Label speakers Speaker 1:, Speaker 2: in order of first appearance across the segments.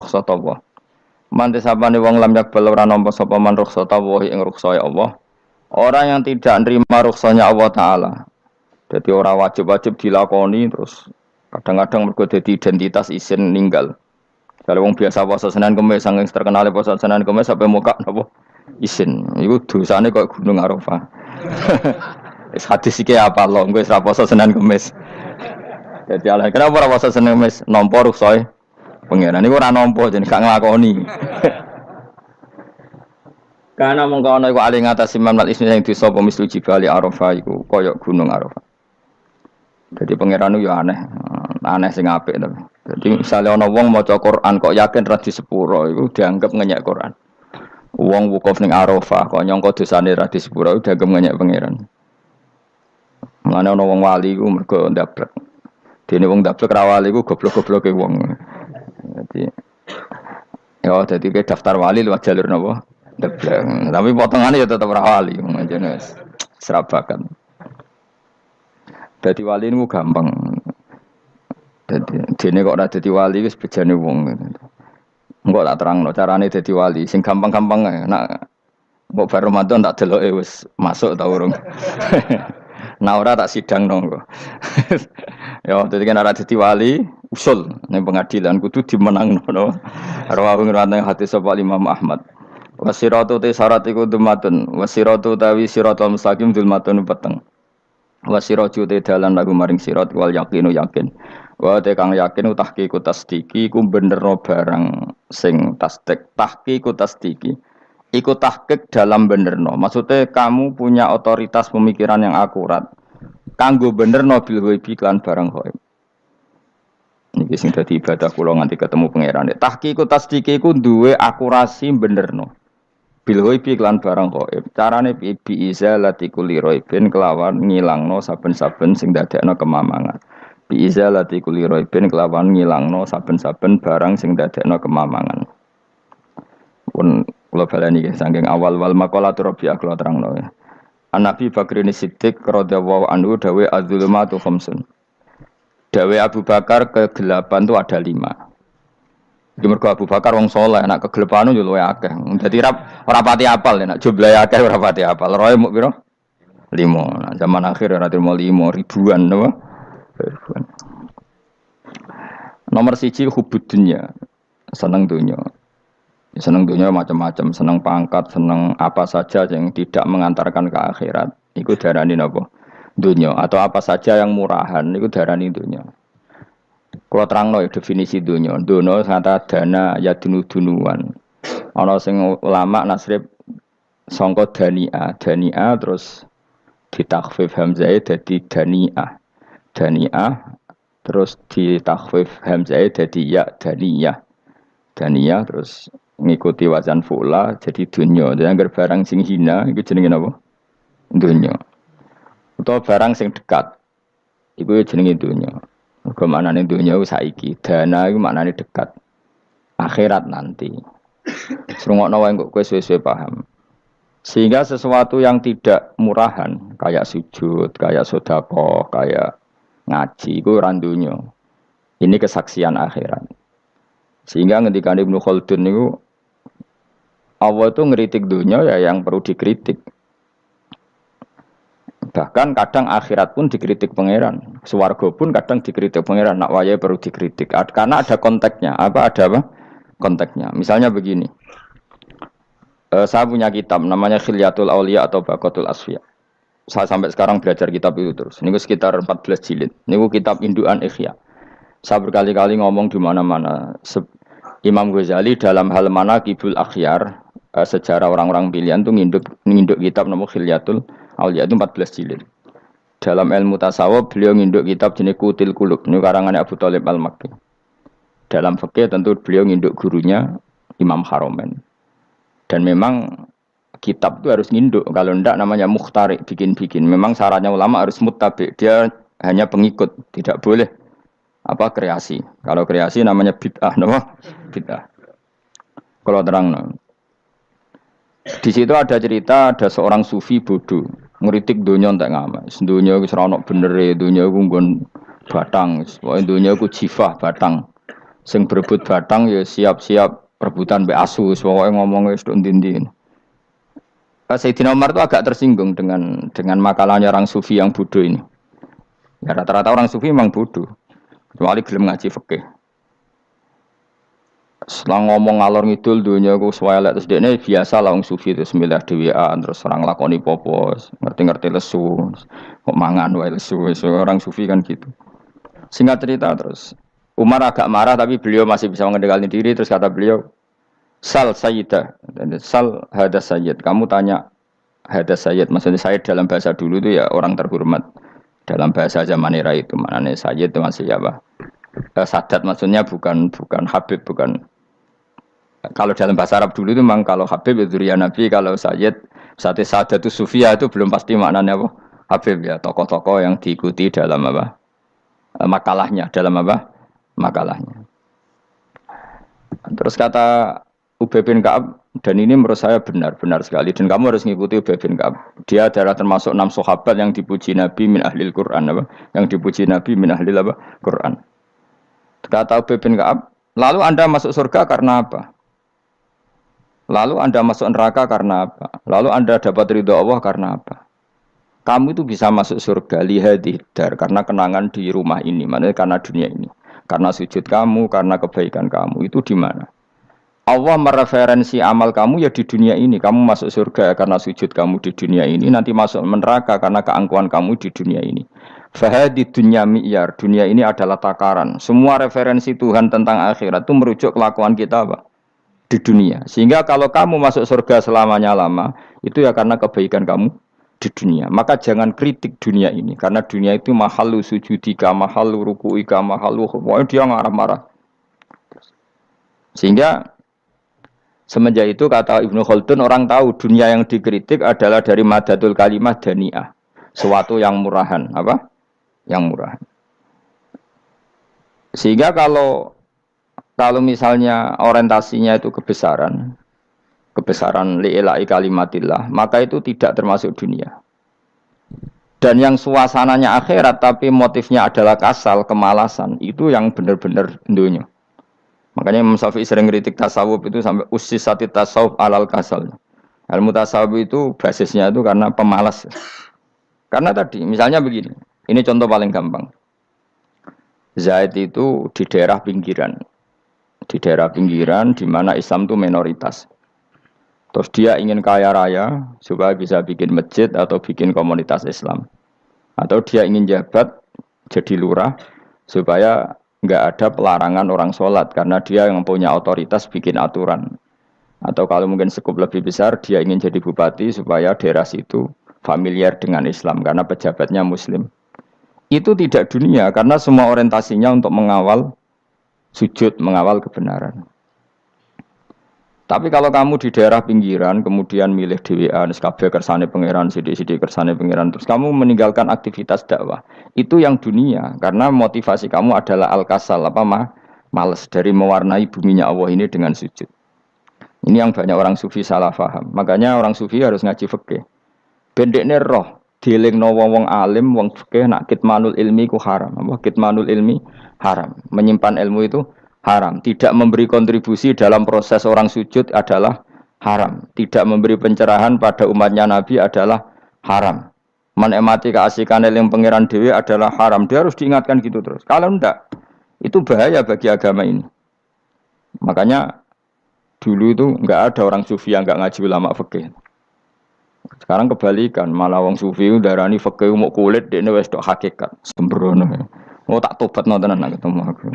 Speaker 1: rukhsata Allah. Man desapane wong lam yakbal ora nampa sapa man rukhsata Allah ing rukhsae Allah. Orang yang tidak nerima rukhsahnya Allah taala. Jadi orang wajib-wajib dilakoni terus kadang-kadang mergo dadi identitas isin ninggal. Kalau wong biasa puasa Senin Kamis saking terkenal puasa Senin Kamis sampai muka napa isin. Iku dosane kok Gunung Arafah. Wis hadis iki apa lho, engko wis ra puasa Senin Kamis. Jadi ala kenapa ora puasa Senin Kamis nampa rukhsahe pangeran niku ora nampa jeneng gak nglakoni. Karena mongko ana iku ali ngatasi mamal ismi sing dosa apa mislu jibali Arafah iku kaya gunung Arafah. Jadi pangeran yo aneh, aneh sing apik to. Jadi misalnya ana wong maca Quran kok yakin ra di sepuro iku dianggap ngenyek Quran. Wong wukuf ning Arafah kok nyangka dosane ra di sepuro dianggap ngenyek pangeran. Mulane ana wong wali iku mergo ndablek. Dene wong ndablek ra wali iku goblok-gobloke wong. Jadi ke daftar wali lewat jalur napa? Ndablek. Tapi potongannya ya tetap ra wali, jenenge serabakan. Dadi wali niku gampang. Dadi dene kok ora dadi wali wis bejane wong. Engko tak terangno carane dadi wali sing gampang-gampang ae. Nak mbok bar Ramadan tak deloke wis masuk ta urung. Nah ora tak sidang nongko. Ya dadi kan ora dadi wali usul ning pengadilan kudu dimenangno no. Rawahu ngrawatane hadis sapa Imam Ahmad. Wasiratu te syarat iku dumatun. Wasiratu tawi siratal mustaqim dulmatun peteng. Wasiratu te dalan lagu maring sirat wal yakinu yakin. Wa te kang yakin tahqiqu tasdiki iku benerno barang sing tasdik. Tahqiqu tasdiki iku tahqiq dalam benerno. Maksudnya kamu punya otoritas pemikiran yang akurat. Kanggo benerno bil ghaibi lan barang ghaib. Niki sing dadi ibadah kula nganti ketemu pangeran. Tahqiqu tasdiki iku duwe akurasi benerno. Bil ghaibi lan barang ghaib. Carane bi izalati kulli ghaibin kelawan ngilangno saben-saben sing dadekno kemamangan. Bi izalati kulli ghaibin kelawan ngilangno saben-saben barang sing dadekno kemamangan. Pun kula baleni saking awal wal maqalatu Rabi'ah kula terangno. An-Nabi Bakrin Siddiq radhiyallahu anhu dawe az-zulumatu khamsun. Dawe Abu Bakar kegelapan itu ada 5. Di mergo Abu Bakar wong saleh, nek kegelapan yo luwih akeh. Dadi ora pati apal nek jumlahe akeh ora pati apal. Roe muk pira? 5. Nah, zaman akhir ora terima 5 ribuan napa? Ribuan. Nomor 1 hubud dunya. Seneng dunya. Seneng dunya macam-macam, seneng pangkat, seneng apa saja yang tidak mengantarkan ke akhirat. Iku darani napa? Dunya atau apa saja yang murahan iku darani dunya. Kalau terangno ya definisi dunya. Dunya kata dana ya dunuan. Ana sing ulama nasrib sangka dania, dania terus ditakhfif hamzah dadi daniah. Daniah terus ditakhfif hamzah dadi ya daniyah. Daniyah terus ngikuti wazan fula jadi dunya. Jadi anggar barang sing hina iku jenenge napa? Dunya. Utawa barang sing dekat iku jenenge dunya. Mergo maknane dunya wis saiki, dana iku maknane dekat. Akhirat nanti. Srungokno wae kok kowe suwe-suwe paham. Sehingga sesuatu yang tidak murahan kayak sujud, kayak sedekah, kayak ngaji iku ora dunya. Ini kesaksian akhirat. Sehingga ketika Ibnu Khaldun niku Allah itu ngeritik dunia ya yang perlu dikritik. Bahkan kadang akhirat pun dikritik pangeran, swarga pun kadang dikritik pangeran. Nak wayahe perlu dikritik karena ada konteksnya. Ada apa? Konteksnya. Misalnya begini. Saya punya kitab namanya Khilyatul Auliya atau Baqatul Asfiya. Saya sampai sekarang belajar kitab itu terus. Ini sekitar 14 jilid. Ini kitab indukan Ihya. Saya berkali-kali ngomong di mana-mana. Imam Ghazali dalam hal mana Kibul Akhyar, sejarah orang-orang pilihan itu nginduk kitab nama Khilyatul Auliya itu 14 jilid. Dalam ilmu tasawuf beliau nginduk kitab jenis Qutil Qulub, ini karangannya Abu Thalib Al-Makki. Dalam fikih tentu beliau nginduk gurunya Imam Haromen. Dan memang kitab itu harus nginduk, kalau tidak namanya mukhtarik, bikin-bikin. Memang syaratnya ulama harus muttabi, dia hanya pengikut, tidak boleh kreasi. Kalau kreasi namanya bid'ah, nama bid'ah. Kalau terang, di situ ada cerita ada seorang sufi bodoh ngeritik dunia entek ngamal. Dunia iku ora ono benere, dunia iku nggon batang, pokoke dunia iku jifah batang. Sing berebut batang ya siap-siap rebutan mbek asus, pokoke ngomong wis tok ndi-ndi. Sayyidina Umar itu agak tersinggung dengan makalahnya orang sufi yang bodoh ini. Ya rata-rata orang sufi memang bodoh. Kecuali gelem ngaji fikih. Setelah ngomong ngalor ngidul dunia ku swelek terus dekne biasa lah wong sufi itu semilah dhewean terus orang lakoni popo, ngerti-ngerti lesu. Kok mangan wae lesu. Orang sufi kan gitu. Singkat cerita terus Umar agak marah tapi beliau masih bisa mengendalikan diri terus kata beliau Sal Sayyidah, Sal Hada Sayyid. Kamu tanya Hada Sayyid, maksudnya Sayyid dalam bahasa dulu itu ya orang terhormat. Dalam bahasa zaman era itu, maknanya Sayyid itu masih apa? Sadat maksudnya bukan Habib, bukan. Kalau dalam bahasa Arab dulu itu memang kalau Habib itu ya Nabi, kalau Sayyid, Sadat itu Sufia itu belum pasti maknanya apa? Habib ya, tokoh-tokoh yang diikuti dalam apa? Makalahnya, dalam apa? Makalahnya. Terus kata Ubay bin Ka'ab, dan ini menurut saya benar sekali dan kamu harus mengikuti Ubay bin Ka'ab. Dia adalah termasuk 6 sahabat yang dipuji Nabi min ahlil Quran apa? Yang dipuji Nabi min ahlil apa? Quran. Kata Ubay bin Ka'ab, lalu Anda masuk surga karena apa? Lalu Anda masuk neraka karena apa? Lalu Anda dapat ridho Allah karena apa? Kamu itu bisa masuk surga lihadidar karena kenangan di rumah ini, maksudnya karena dunia ini. Karena sujud kamu, karena kebaikan kamu, itu di mana? Allah mereferensi amal kamu ya di dunia ini. Kamu masuk surga karena sujud kamu di dunia ini. Nanti masuk neraka karena keangkuhan kamu di dunia ini. Fahadi dunya mi'yar. Dunia ini adalah takaran. Semua referensi Tuhan tentang akhirat itu merujuk kelakuan kita apa? Di dunia. Sehingga kalau kamu masuk surga selamanya lama, itu ya karena kebaikan kamu di dunia. Maka jangan kritik dunia ini. Karena dunia itu mahalu sujudika, mahalu ruku'ika, mahalu. Pokoknya dia marah-marah. Sehingga semenjak itu kata Ibnu Khaldun orang tahu dunia yang dikritik adalah dari madatul kalimah dani'ah. Suatu yang murahan. Apa? Yang murahan. Sehingga kalau misalnya orientasinya itu kebesaran li'ilai kalimatillah, maka itu tidak termasuk dunia. Dan yang suasananya akhirat tapi motifnya adalah kasal, kemalasan, itu yang benar-benar dunia. Makanya Imam Syafi'i sering kritik tasawuf itu sampai ussisati tasawuf alal kasal. Ilmu tasawuf itu basisnya itu karena pemalas. Karena tadi, misalnya begini, ini contoh paling gampang. Zaid itu di daerah pinggiran. Di daerah pinggiran di mana Islam itu minoritas. Terus dia ingin kaya raya supaya bisa bikin masjid atau bikin komunitas Islam. Atau dia ingin jabat jadi lurah supaya enggak ada pelarangan orang sholat karena dia yang punya otoritas bikin aturan. Atau kalau mungkin skup lebih besar dia ingin jadi bupati supaya daerah situ familiar dengan Islam karena pejabatnya Muslim. Itu tidak dunia karena semua orientasinya untuk mengawal sujud, mengawal kebenaran. Tapi kalau kamu di daerah pinggiran, kemudian milih DWA, kabeh kersane pangeran, sidik-sidik kersane pangeran, terus kamu meninggalkan aktivitas dakwah, itu yang dunia, karena motivasi kamu adalah al-kasal, males dari mewarnai buminya Allah ini dengan sujud. Ini yang banyak orang sufi salah paham. Makanya orang sufi harus ngaji fikih. Bendekne roh, dielingno wong alim, wong fikih nak kitmanul ilmi ku haram. Apa kitmanul ilmi haram. Menyimpan ilmu itu haram. Tidak memberi kontribusi dalam proses orang sujud adalah haram. Tidak memberi pencerahan pada umatnya Nabi adalah haram. Menikmati keasikan eling pangeran dewi adalah haram. Dia harus diingatkan gitu terus. Kalau enggak, itu bahaya bagi agama ini. Makanya dulu itu enggak ada orang sufi yang enggak ngaji ulama fikih. Sekarang kebalikan, malah wong sufi darani fikih mau kulit dekne wis tok hakikat. Sembrono. Oh tak tobat nonton anak ketemu aku.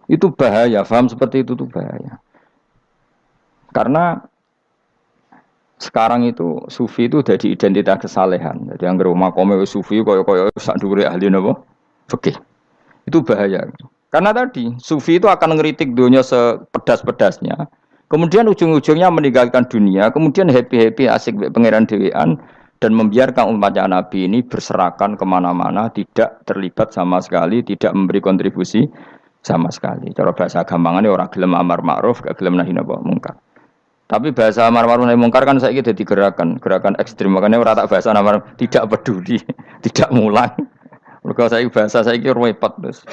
Speaker 1: Itu bahaya, paham seperti itu tuh bahaya. Karena sekarang itu sufi itu jadi identitas kesalehan. Jadi yang rumah kome sufi koyo sak dhuwure ahli napa? Fikih. Itu bahaya. Karena tadi sufi itu akan ngeritik dunia sepedas-pedasnya. Kemudian ujung-ujungnya meninggalkan dunia, kemudian happy-happy asik pangeran dewean dan membiarkan umatnya Nabi ini berserakan kemana-mana, tidak terlibat sama sekali, tidak memberi kontribusi sama sekali. Cara bahasa gampangannya orang gelem amar ma'ruf, gak gelem nahi mungkar. Tapi bahasa amar ma'ruf nahi mungkar kan saiki dadi gerakan ekstrem. Makanya ora tak bahasa amar tidak peduli, tidak mulang. Mergo saiki bahasa saiki repot terus.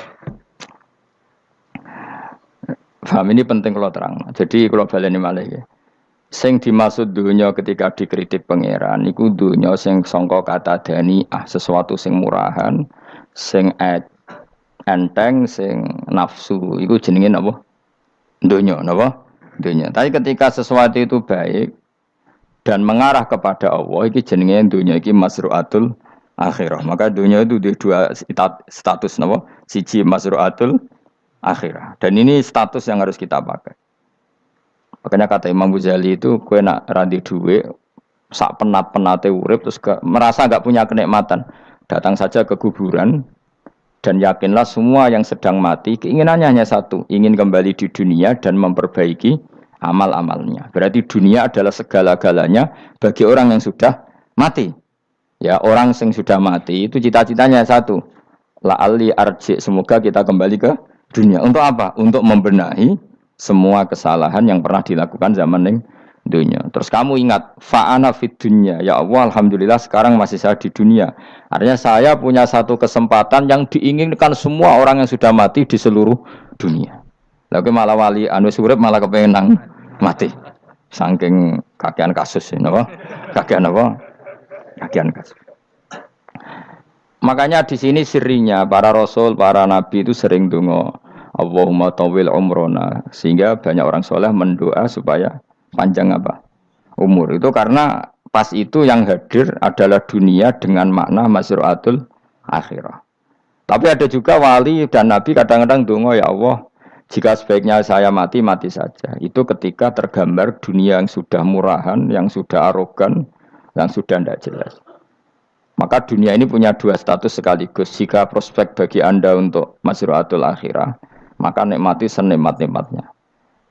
Speaker 1: Paham ini penting kalau terang. Jadi kalau baleni malih ya. Sing dimaksud dunya ketika dikritik pangeran iku dunya sing sangka kata daniah, sesuatu sing murahan, sing enteng, sing nafsu. Iku jenenge napa? Dunya, napa? Dunya. Tapi ketika sesuatu itu baik dan mengarah kepada Allah, iki jenenge dunya iki masruatul akhirah. Maka dunya itu di dua status napa? Siji masruatul akhirah. Dan ini status yang harus kita pakai. Makanya kata Imam Ghazali itu, kue nak randi duwe, sak penat-penate urip, terus merasa gak punya kenikmatan. Datang saja ke kuburan, dan yakinlah semua yang sedang mati, keinginannya hanya satu, ingin kembali di dunia dan memperbaiki amal-amalnya. Berarti dunia adalah segala-galanya bagi orang yang sudah mati. Ya, orang yang sudah mati itu cita-citanya satu, la'ali arji, semoga kita kembali ke dunia. Untuk apa? Untuk membenahi semua kesalahan yang pernah dilakukan zaman ning dunia. Terus kamu ingat, fa'ana fid dunya. Ya Allah, alhamdulillah sekarang masih saya di dunia. Artinya saya punya satu kesempatan yang diinginkan semua orang yang sudah mati di seluruh dunia. Lalu malah wali anu urip malah kepengen nang mati. Saking kakean kasus ini, apa? Kakean apa? Kakean kasus. Makanya di sini sirinya para rasul, para nabi itu sering donga Allahumma tawil umrona, sehingga banyak orang soleh mendoa supaya panjang apa umur. Itu karena pas itu yang hadir adalah dunia dengan makna masruatul akhirah. Tapi ada juga wali dan nabi kadang-kadang donga, ya Allah, jika sebaiknya saya mati, mati saja. Itu ketika tergambar dunia yang sudah murahan, yang sudah arogan, yang sudah tidak jelas. Maka dunia ini punya dua status sekaligus. Jika prospek bagi Anda untuk masruatul akhirah, maka nikmati senikmat-nikmatnya.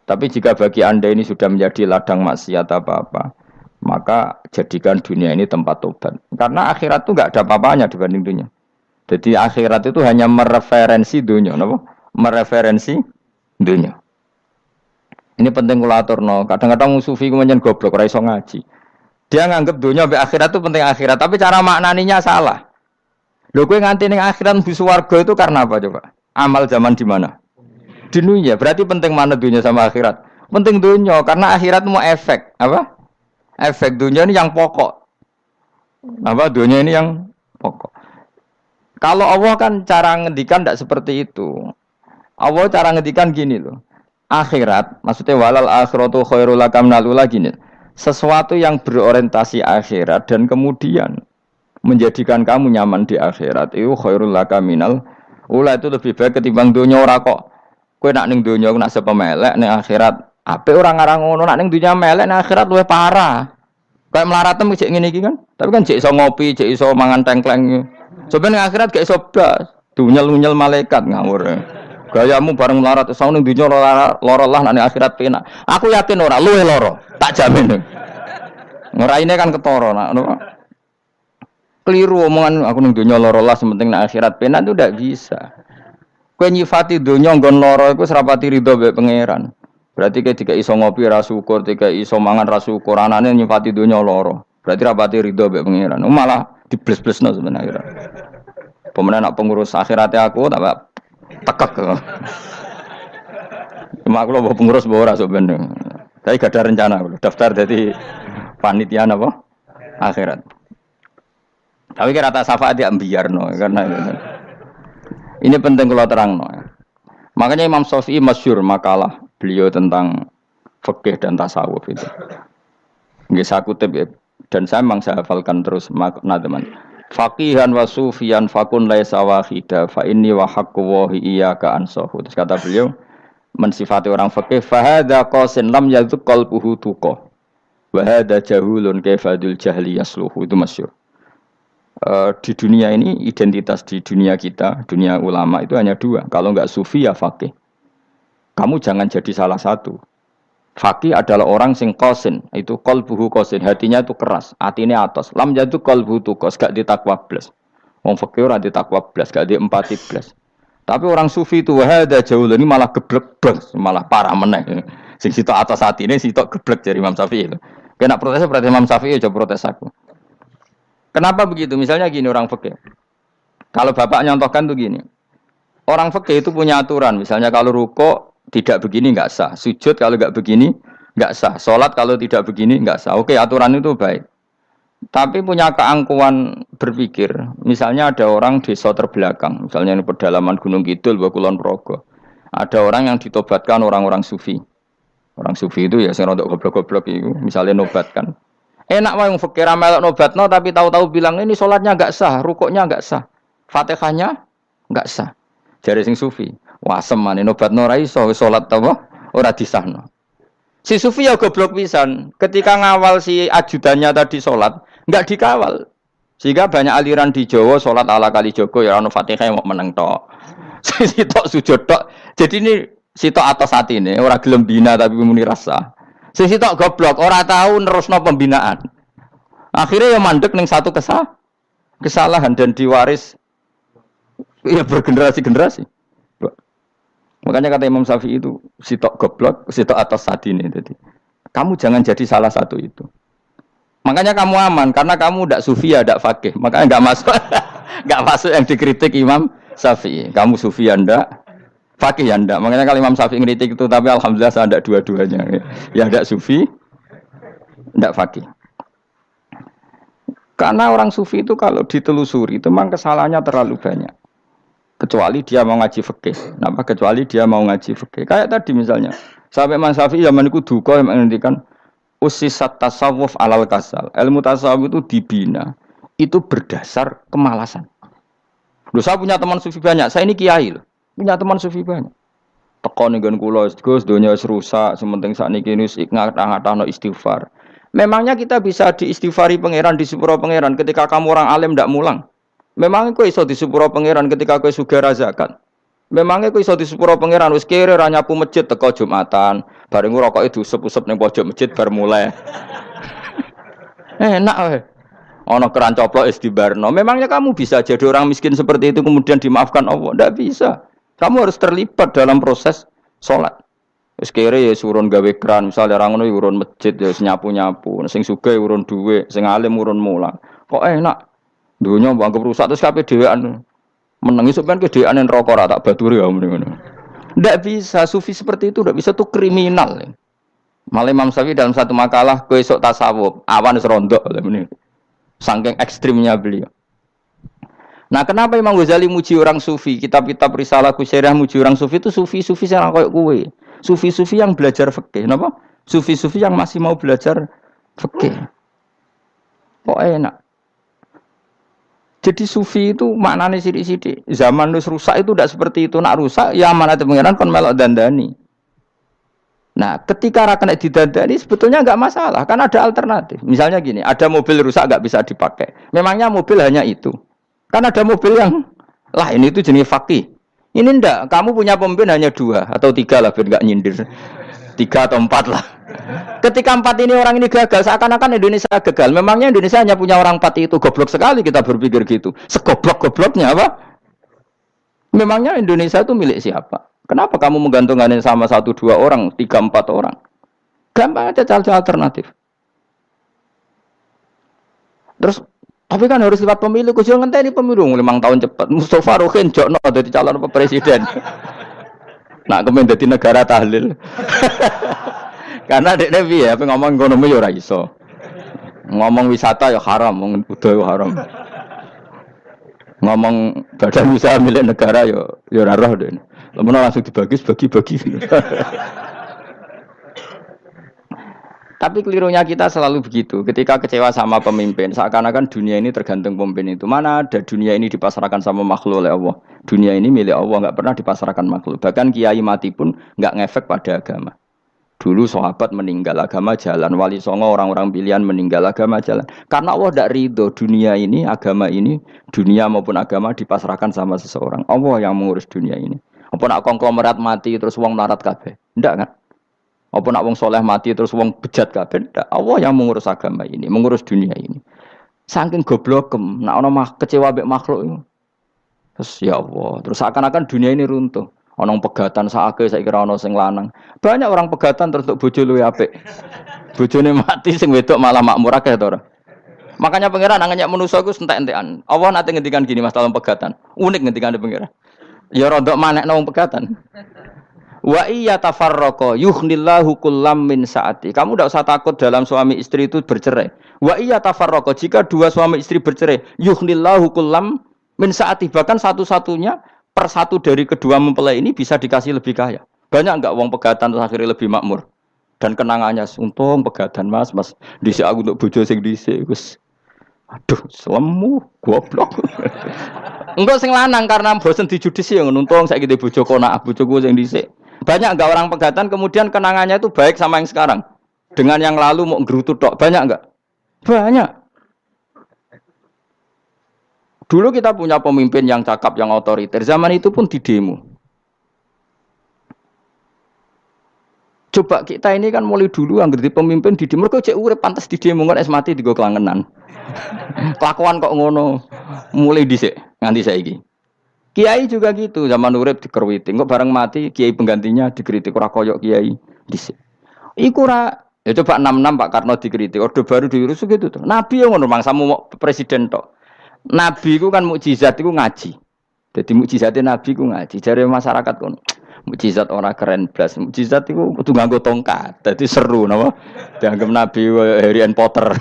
Speaker 1: Tapi jika bagi Anda ini sudah menjadi ladang maksiat apa-apa, maka jadikan dunia ini tempat tobat. Karena akhirat itu nggak ada apa-apanya dibanding dunia. Jadi akhirat itu hanya mereferensi dunia, apa? Mereferensi dunia. Ini penting kula aturno. Kadang-kadang sufi kemudian goblok ora iso ngaji. Dia nganggep dunia sampai akhirat itu penting akhirat, tapi cara maknaninya salah. Lho kowe nganti ning akhirat mlebu swarga itu karena apa coba? Amal zaman di mana? Di dunia. Berarti penting mana dunia sama akhirat? Penting dunia karena akhirat mau efek, apa? Efek dunia ini yang pokok. Apa dunia ini yang pokok. Kalau Allah kan cara ngendikan tidak seperti itu. Allah cara ngendikan gini loh. Akhirat, maksudnya walal akhiratu khairul laka minal ula gini. Sesuatu yang berorientasi akhirat dan kemudian menjadikan kamu nyaman di akhirat itu khairul laka minal ula, itu lebih baik ketimbang dunia. Ora kok kowe nak ning dunia nak sepemelek ning akhirat apik ora ngarang ngono, nak ning dunia melek ning akhirat luwih parah. Kayak mlaratem cek ngene iki kan. Tapi kan cek iso ngopi, cek iso mangan tengkleng. Sebenarnya ning akhirat gak iso blas. Dunyel-unyel malaikat ngawur. Gayamu bareng melarat iso ning dunia lara lah nak ning akhirat penak. Aku yakin ora luwih lara, tak jamin. Ngeraine kan ketara nak keliru omongan aku ning dunia lara lah sementing nak akhirat penak itu ndak bisa. Kowe nyifati donya nggon lara iku serapati ridho mbek pangeran. Berarti ketika iso ngopi ra syukur, ketika iso mangan ra syukur, anane nyifati donya lara. Berarti rapati ridho mbek pangeran. Malah dibles-blesno sebenarnya. Pemenang nak pengurus akhiratnya aku tak tekek. Cuma aku lho pengurus ora sebenarnya. Tapi gak ada rencana aku daftar jadi panitia apa? Akhirat. Tapi kira tak syafaat ya biarno karena ini penting kalau terang. Makanya Imam Syafi'i masyhur makalah beliau tentang fikih dan tasawuf itu. Nggih saya kutip ya, dan saya memang saya hafalkan terus makna teman. Faqihan wa sufiyan fakun laisa wahida fa inni wa haqqu wa iyyaka ansahu. Terus kata beliau mensifati orang fikih fa hadza qasin lam yadzuq qalbuhu tuqa. Wa hadza jahulun kaifadul jahli yasluhu. Itu masyhur. Di dunia ini identitas di dunia kita, dunia ulama itu hanya dua. Kalau enggak sufi ya faqih. Kamu jangan jadi salah satu. Faqih adalah orang sing qasin, itu qalbuhu qasin, hatinya itu keras, atine atos. Lam jadu qalbuhu tuqas, gak ditakwa blas. Wong faqih ora ditakwa blas, gak di empati blas. Tapi orang sufi itu wahada jauh ini malah geblek blas, malah parah meneh. Sing sitok atas hatine sitok geblek dari Imam Syafi'i. Kena protesnya berarti Imam Syafi'i aja protes aku. Kenapa begitu? Misalnya gini orang fikih. Kalau bapak nyontohkan tuh gini. Orang fikih itu punya aturan. Misalnya kalau ruko tidak begini nggak sah. Sujud kalau nggak begini nggak sah. Sholat kalau tidak begini nggak sah. Oke, aturan itu baik. Tapi punya keangkuhan berpikir. Misalnya ada orang desa terbelakang, misalnya di pedalaman Gunung Kidul, Kulon Progo. Ada orang yang ditobatkan orang-orang sufi. Orang sufi itu ya sing rodok goblok-goblok itu, misalnya nobatkan. Enak wae wong fakir melok nobatno tapi tahu-tahu bilang ini sholatnya enggak sah, rukuknya enggak sah, Fatihahnya enggak sah. Jare sing sufi, wah semane nobatno ora iso salat apa ora disahno. Si sufi ya goblok pisan, ketika ngawal si ajudannya tadi sholat enggak dikawal. Sehingga banyak aliran di Jawa sholat ala kali Joko ya ono Fatihah mau meneng tok. Sitok sujud tok. Jadi ini sitok atas hati ini orang gelem bina tapi muni rasa. Sitok goblok ora tahu nerusno pembinaan. Akhirnya ya mandek ning satu kesalahan dan diwaris ya bergenerasi-generasi. Makanya kata Imam Syafi'i itu sitok goblok, sitok atas hati ini. Jadi kamu jangan jadi salah satu itu. Makanya kamu aman karena kamu ndak sufi ya ndak fakih. Makanya nggak masuk nggak masuk yang dikritik Imam Syafi'i. Kamu sufi ya ndak, fakih ya ndak. Makanya kalau Imam Syafi'i ngeritik itu, tapi alhamdulillah saya ndak dua-duanya. Ya ndak sufi, ndak fakih. Karena orang sufi itu kalau ditelusuri itu memang kesalahannya terlalu banyak. Kecuali dia mau ngaji fikih. Kenapa? Kecuali dia mau ngaji fikih. Kayak tadi misalnya, sampai Imam Syafi'i zaman itu duka yang menghentikan usisat tasawuf alal kasal. Ilmu tasawuf itu dibina. Itu berdasar kemalasan. Loh, saya punya teman sufi banyak. Saya ini kiai loh. Punya teman sufi banyak. Tekon dengan kula Gus donya wis rusak, sementing sakniki wis ngatah-ngatahno istighfar. Memangnya kita bisa diistighfari pangeran di sepuro pangeran ketika kamu orang alim ndak mulang? Memangnya kowe iso di sepuro pangeran ketika kowe sugih zakat? Memangnya kowe iso di sepuro pangeran wis kere ra nyapu masjid teko Jumatan, bareng rokoke diusep-usep ning pojok masjid bar mulai. Enak wae. Ana keran coplok wis dibarno. Memangnya kamu bisa jadi orang miskin seperti itu kemudian dimaafkan Allah? Ndak bisa. Kamu harus terlibat dalam proses sholat. Wis kere ya urun gawe keran, misale ra ngono urun masjid ya nyapu-nyapu, sing sugih urun dhuwit, sing alim urun mulang. Kok enak? Dunia bangga rusak terus kabeh dhewean. Menengi sampean ke dhewean neraka ra tak baturi ya ngono. Ndak bisa, sufi seperti itu ndak bisa, tuh kriminal. Malah Imam Syafi'i dalam satu makalah kowe esuk tasawuf, awan wis rondok ngene. Saking ekstrimnya beliau. Nah, kenapa Imam Ghazali muji orang sufi? Kitab-kitab Risalah Kusyariah muji orang sufi itu sufi-sufi yang koyo kowe. Sufi-sufi yang belajar fikih, napa? Sufi-sufi yang masih mau belajar fikih. Kok enak? Jadi sufi itu maknanya sidik-sidik. Zaman wis rusak itu tidak seperti itu. Nak rusak ya amanat pengiran kon melok dandani. Nah, ketika ra kena didandani sebetulnya enggak masalah, kan ada alternatif. Misalnya gini, ada mobil rusak enggak bisa dipakai. Memangnya mobil hanya itu. Kan ada mobil yang lain itu jenis fakih. Ini enggak, kamu punya pemimpin hanya 2 atau 3 lah biar enggak nyindir. 3 atau 4 lah. Ketika 4 ini orang ini gagal, seakan-akan Indonesia gagal. Memangnya Indonesia hanya punya orang 4 itu, goblok sekali kita berpikir gitu. Segoblok-gobloknya apa? Memangnya Indonesia itu milik siapa? Kenapa kamu menggantungkan sama 1-2 orang, 3-4 orang? Gampang aja cari alternatif. Terus, tapi kan harus lewat pemilu. Kusiyo ngenteni pemilu 5 tahun cepat. Mustafa Rokin jokno jadi calon presiden. Nak kemen dadi negara tahlil. Karena dekne piye apa ngomong ekonomi ya ora iso. Ngomong wisata ya haram, ngomong budaya haram. Ngomong badan usaha milik negara ya ora roh dekne. Lamun langsung dibagi-bagi. Tapi kelirunya kita selalu begitu. Ketika kecewa sama pemimpin, seakan-akan dunia ini tergantung pemimpin itu. Mana ada dunia ini dipasrahkan sama makhluk oleh Allah. Dunia ini milik Allah, nggak pernah dipasrahkan makhluk. Bahkan kiai mati pun nggak ngefek pada agama. Dulu sahabat meninggal agama jalan, wali songo orang-orang pilihan meninggal agama jalan. Karena Allah tidak ridho dunia ini, agama ini, dunia maupun agama dipasrahkan sama seseorang. Allah yang mengurus dunia ini. Apa nak konglomerat mati terus wong larat kabeh? Ndak kan? Apa nak wong soleh mati terus wong bejat kabeh? Ndak. Allah yang mengurus agama ini, mengurus dunia ini. Saking goblokem, nak ono kecewa mbek makhluk itu. Terus ya Allah, terus seakan-akan dunia ini runtuh. Ono pegatan saake saiki ora ono sing lanang. Banyak orang pegatan terus untuk bojo luwih apik. Bojone mati sing wedok malah makmur akeh to ora. Makanya pangeran nanya manusa iku entek-entekan. Allah nate ngendikan gini Mas dalam pegatan. Unik ngendikane pangeran. Ya rada manekno wong pegatan. Wa iya tafarraqa yughnillahu kullam min saati. Kamu tidak usah takut dalam suami istri itu bercerai. Wa iya tafarraqa jika dua suami istri bercerai, yughnillahu kullam min saati. Bahkan satu-satunya per satu dari kedua mempelai ini bisa dikasih lebih kaya. Banyak enggak uang pegatan terus akhirnya lebih makmur. Dan kenangannya untung pegatan Mas dhisik aku untuk bojo sing dhisik wis. Aduh, selemu goblok. Enggak sing lanang karena bosen dijudisi yang nuntung saiki di bojo konak bojoku sing dhisik. Banyak enggak orang pegatan kemudian kenangannya itu baik sama yang sekarang. Dengan yang lalu mau gerutu tok, banyak enggak? Banyak. Dulu kita punya pemimpin yang cakap, yang otoriter. Zaman itu pun di demo. Coba kita ini kan mulai dulu anggere di pemimpin di demo kok cek urip pantes di demo kan es mati digo kelangenan. Kelakuan kok ngono. Mulai dhisik nganti saiki. Kiai juga gitu, zaman urip dikerwiti, kok bareng mati kiai penggantinya dikritik ora koyok kiai dhisik. Iku ora ya coba 66 Pak Karno dikritik, orde baru diurus gitu tuh. Nabi yang ngono mangsamu presiden tok. Nabi ku kan mukjizat iku ngaji. Dadi mukjizate Nabi ku ngaji. Jare masyarakat kono. Mukjizat ora keren blas. Mukjizat iku kudu nganggo tongkat. Dadi seru napa? Dianggap Nabi Harry Potter.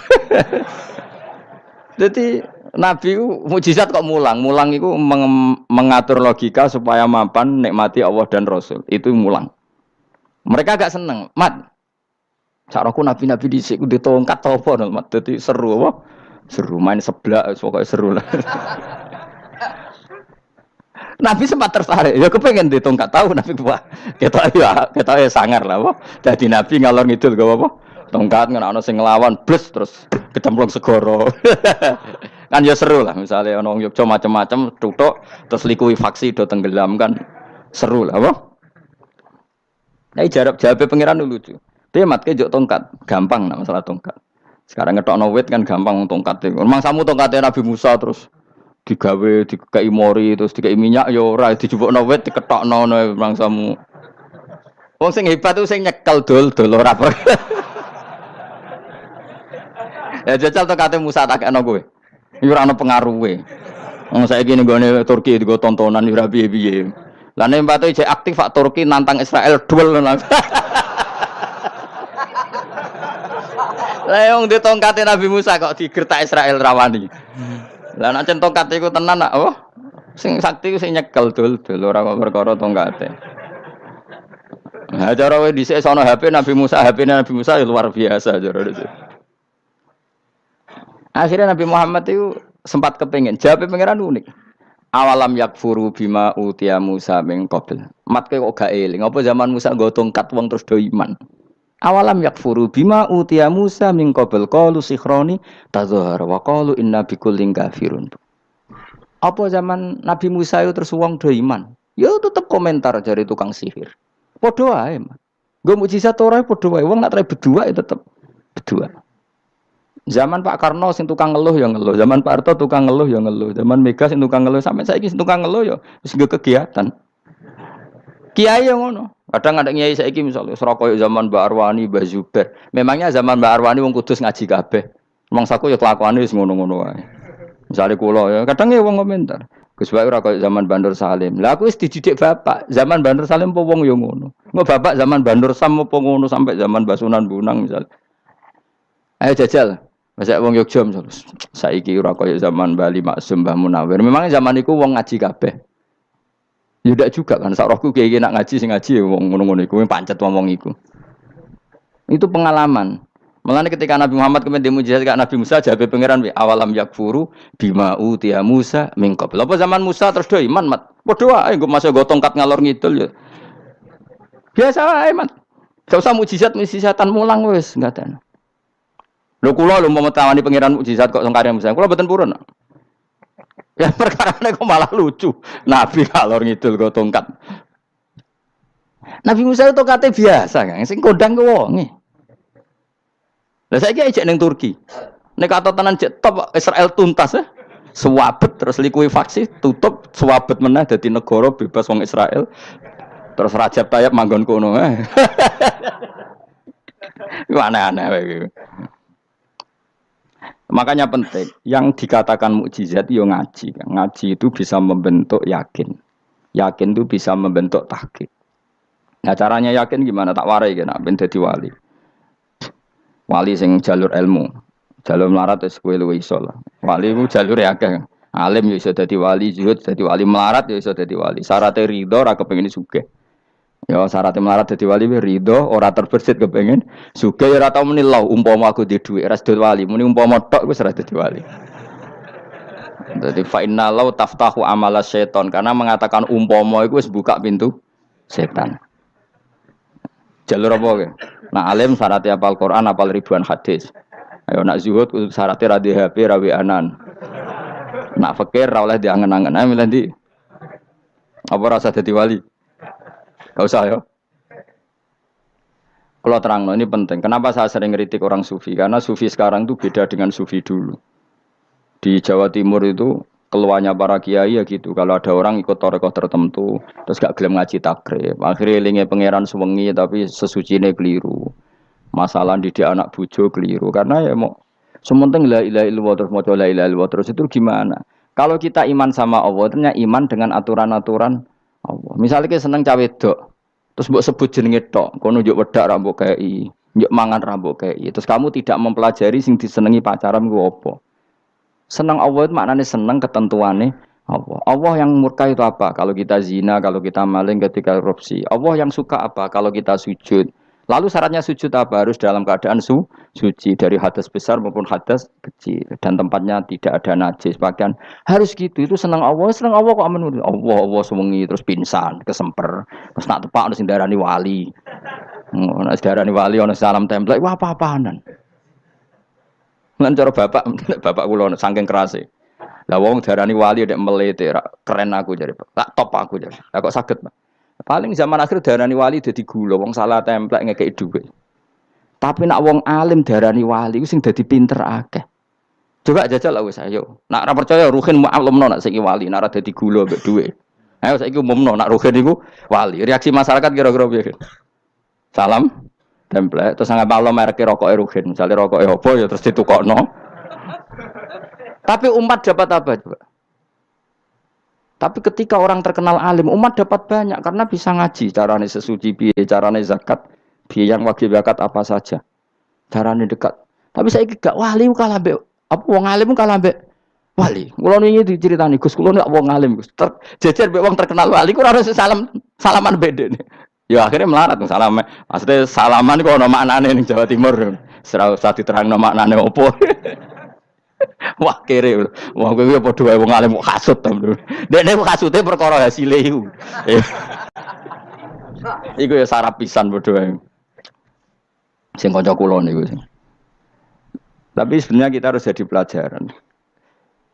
Speaker 1: Jadi Nabi mukjizat kok mulang itu mengatur logika supaya mapan nikmati Allah dan Rasul. Itu mulang. Mereka agak seneng, Mat. Sakroku nabi-nabi dhisik ku ditongkat apa, Mat. Dadi seru apa? Seru main seblak pokoke seru lah. Nabi sempat tertarik, ya kepengen ditongkat tahu Nabi wah. Ketok ya sangar lah apa. Dadi Nabi ngalor ngidul gak apa? Tongkat ana sing nglawan bles terus kecemplung segara. Kan ya seru lah misalnya ana wong Yogya macam-macam tutuk terus likuifaksi do tenggelam kan seru lah apa. Nah jawab pangeran lucu. Dia matke jok tongkat, gampang nak masalah tongkat. Sekarang ngetokno wit kan gampang tongkat. Memang samu tongkatnya Nabi Musa terus digawe dikai mori terus dikai minyak ya ora dijupukno wit diketokno memang samu. Wong sing hebat itu sing nyekel dol ora. Ya jajal tongkate Musa tak kena kowe. Iki ora ana pengaruhe. Wong saiki ning gone Turki digo tontonan ora piye-piye. Lah nek mbate jek aktif Pak Turki nantang Israel duel. Lah wong di tongkate Nabi Musa kok digertak Israel rawani. Lah nek cen tongkat iku tenan nak oh sing sakti ku sing nyekel dul ora kok perkara tongkate. Nah cara wae dhisik sono HP Nabi Musa, HP Nabi Musa ya luar biasa cara itu. Akhirnya Nabi Muhammad itu sempat kepengen. Jawab pangeran unik. Awalam yakfuru bima utiya Musa min qabl. Matke kok gak eling. Apa zaman Musa nggo tongkat wong terus do iman. Awalam yakfuru bima utiya Musa min qabl qalu sikhroni tazahar wa qalu inna bikullin kafirun. Apa zaman Nabi Musa itu terus wong do iman. Ya tetep komentar dari tukang sihir. Padha wae. Nggo mukjizat ora padha wae. Wong nak trep berdua ya tetep berdua. Zaman Pak Karno sing tukang ngeluh ya ngeluh, zaman Pak Harto tukang ngeluh ya ngeluh, zaman Mega sing tukang ngeluh sampai saiki sing tukang ngeluh ya wis nggo kegiatan. Kiai yang ngono. Kadang ada kiai saiki misalnya Surakoyo zaman Mbak Arwani, Mbak Zubair. Memangnya zaman Mbak Arwani wong Kudus ngaji kabeh. Mangsaku ya kelakuane wis ngono-ngono wae. Misale kula ya kadang ya wong komentar. Gus wae ora koyo zaman Bandur Salim. Lah aku wis dididik bapak, zaman Bandur Salim apa wong ya ngono. Engko bapak zaman Bandur Sam apa ngono sampai zaman Basunan Bunang misal. Ayo jajal. Masa wong Yogya misal saiki ora koyo zaman Bali Maksum Mbah Munawir. Memang zaman iku wong ngaji kabeh. Ya ndak juga kan sak rohku kiye nak ngaji sing ngaji wong ngono-ngono iku pancet wong iku. Itu pengalaman. Mulane ketika Nabi Muhammad kemudian mujizat kak Nabi Musa jawab pangeran wi awalam yakfuru bima utiya Musa min qabl. Apa zaman Musa terus do iman mat. Padha wae nggo masuk go tongkat ngalor ngidul ya. Biasa wae mat. Gak usah mujizat-mujizatan mulang wis ngaten. Lho kula lho mau tawani pangeran mukjizat kok sangkare Musa. Kula mboten purun. Ya perkarane kok malah lucu. Nabi kalor ngidul go tongkat. Nabi Musa itu tongkate biasa kan, sing kondang ku wonge. Lah saiki ejek ning Turki. Nek kata tenan jek top Israel tuntas ya. Swabet terus likuifaksi tutup swabet meneh dadi negara bebas wong Israel. Terus Rajab Tayyip manggon kono. Iku aneh-aneh wae. Makanya penting, yang dikatakan mukjizat yo ngaji. Ngaji itu bisa membentuk yakin. Yakin itu bisa membentuk tahqiq. Nah caranya yakin gimana? Tak warai kena ben dadi wali. Wali sing jalur ilmu. Jalur melarat wis kowe luwih iso lah. Wali ku jalur akeh. Alim ya iso dadi wali, zuhud dadi wali, melarat ya iso dadi wali. Syaratnya ridho ora kepengin sugih. Ya syaratnya melarat dadi wali ridho ora terbersit kepengin sugih ya ora tau muni lho umpama aku di dhuwit ora dadi wali. Muni umpama tok wis ora dadi wali. Jadi fa inna law taftahu amala syaiton karena mengatakan umpama itu wis buka pintu setan. Jalur apa ke? Nah alim syaratnya hafal Quran, hafal ribuan hadis. Ayo nak zuhud syaratnya radhi HP, rawi anan. Nak fakir ra oleh diangen-angen. Ayo milih ndi? Apa rasa dadi wali? Gak usah ya. Kalau terang, ini penting. Kenapa saya sering ngeritik orang sufi? Karena sufi sekarang itu beda dengan sufi dulu. Di Jawa Timur itu keluarnya para kiai ya gitu. Kalau ada orang ikut torekoh tertentu, terus gak gelem ngaji takrib. Akhirnya elinge pangeran suwengi tapi sesucine keliru. Masalah didik anak bojo keliru. Karena ya mau sementing la ilaha illallah terus maca la ilaha illallah terus itu gimana? Kalau kita iman sama Allah, ternyata iman dengan aturan-aturan Allah. Misalnya kita seneng cawe wedok, terus mbok sebut jenenge tok, kono njuk wedak ra mbok kei, njuk mangan ra mbok kei. Terus kamu tidak mempelajari sing disenengi pacaran ku apa? Seneng Allah itu maknanya seneng ketentuannya Allah. Allah yang murka itu apa? Kalau kita zina, kalau kita maling, ketika korupsi. Allah yang suka apa? Kalau kita sujud. Lalu syaratnya sujud apa? Harus dalam keadaan suci dari hadas besar maupun hadas kecil dan tempatnya tidak ada najis. Bahkan harus gitu. Itu seneng Allah kok aman. Allah sewengi terus pingsan, kesemper. Terus nak tepak ono sing darani wali. Ono darani wali ono salam template. Wah apa-apaanan. Lan cara bapak kula saking kerase. Lah wong darani wali nek melete keren aku jare. Tak top aku jare. Lah kok saged, Pak? Paling zaman akhir darani wali dadi gula, wong salah templek ngekeki dhuwit. Tapi nak wong alim darani wali ku sing dadi pinter akeh. Coba jajal lah wis ayo. Nak ora percaya Ruhin mu'allimno nak saiki wali, nak ora dadi gula mbek dhuwit. Ayo saiki umumno nak Ruhin iku wali. Reaksi masyarakat kira-kira piye? Salam template terus nggak malam merek rokoke Ruhin. Misale rokoke apa ya terus ditukokno. Tapi umat dapat apa coba? Tapi ketika orang terkenal alim, umat dapat banyak karena bisa ngaji. Carane sesuci piye, carane zakat, piye yang wajib zakat apa saja. Carane dekat. Tapi saya gak wali kalah mbek apa wong alim kalah mbek wali. Kula wingi diceritani Gus, kula nek wong alim Gus. Jejer mbek wong terkenal wali ku ora salaman bedene. Ya akhirnya melarat salam. Maksudnya salaman kok ono maknane ning Jawa Timur. Ora usah diterangno maknane opo. Wah kere, wah kowe padha wae wong alim kok hasud to. Dekne hasute perkara hasile iku. Iku ya sarap pisan padha wae. Sing kanca kula niku sing. Tapi sebenarnya kita harus jadi pelajaran.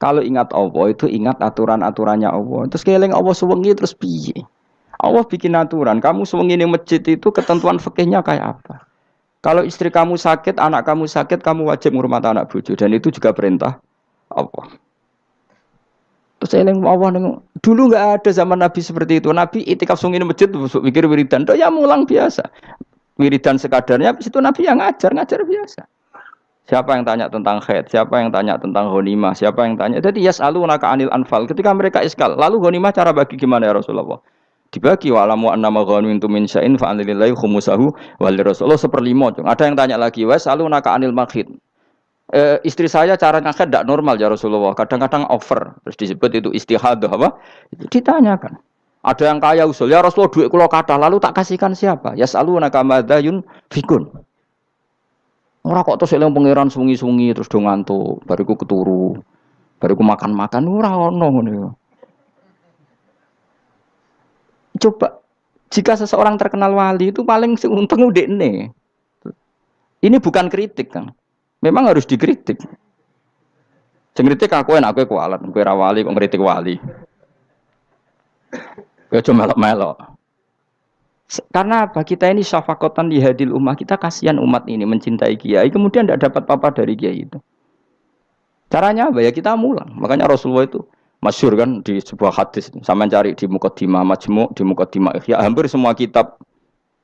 Speaker 1: Kalau ingat Allah itu ingat aturan-aturannya Allah. Terus keling Allah suwengi terus piye? Allah bikin aturan. Kamu suwengi ning masjid itu ketentuan fikihnya kayak apa? Kalau istri kamu sakit, anak kamu sakit, kamu wajib ngurmat anak bojo dan itu juga perintah Allah. Terus eling Allah dulu enggak ada zaman Nabi seperti itu. Nabi itikaf sungi di masjid mikir wiridan, ya mulang biasa. Wiridan sekadarnya habis itu Nabi yang ngajar biasa. Siapa yang tanya tentang haid, siapa yang tanya tentang ghanimah, siapa yang tanya. Jadi yas'alunaka 'anil anfal. Ketika mereka iskal, lalu ghanimah cara bagi gimana ya Rasulullah? Dibagi wa'lamu annama ghanimtum min syai'in fa anlillahi khumusahu wal rasulullah 1/5. Ada yang tanya lagi, "Was'alunaka 'anil makhid." Istri saya cara ngakad tidak normal ya Rasulullah. Kadang-kadang over. Terus disebut itu istihadah apa? Ditanyakan. Ada yang kaya usul, "Ya Rasulullah duit kula kathah, lalu tak kasihkan siapa?" Yas'alunaka madza yunfikun. Ora kok terus eling pangeran sungi-sungi terus do ngantuk, bariku keturu. Bariku makan-makan ora ono ngono. Coba, jika seseorang terkenal wali itu paling untung udekne. Ini bukan kritik, Kang. Memang harus dikritik. Sing kritik aku enak kowe kualat, kowe ra wali kok ngritik wali. Kowe cuma melok-melok. Karena apa? Kita ini syafaqatan li hadil ummah, kita kasihan umat ini mencintai kiai, kemudian tidak dapat apa-apa dari kiai itu. Caranya apa? Ya kita mulang. Makanya Rasulullah itu masyhur kan di sebuah hadis, sama cari di Muqaddimah Majmu', di Muqaddimah Ihya, hampir semua kitab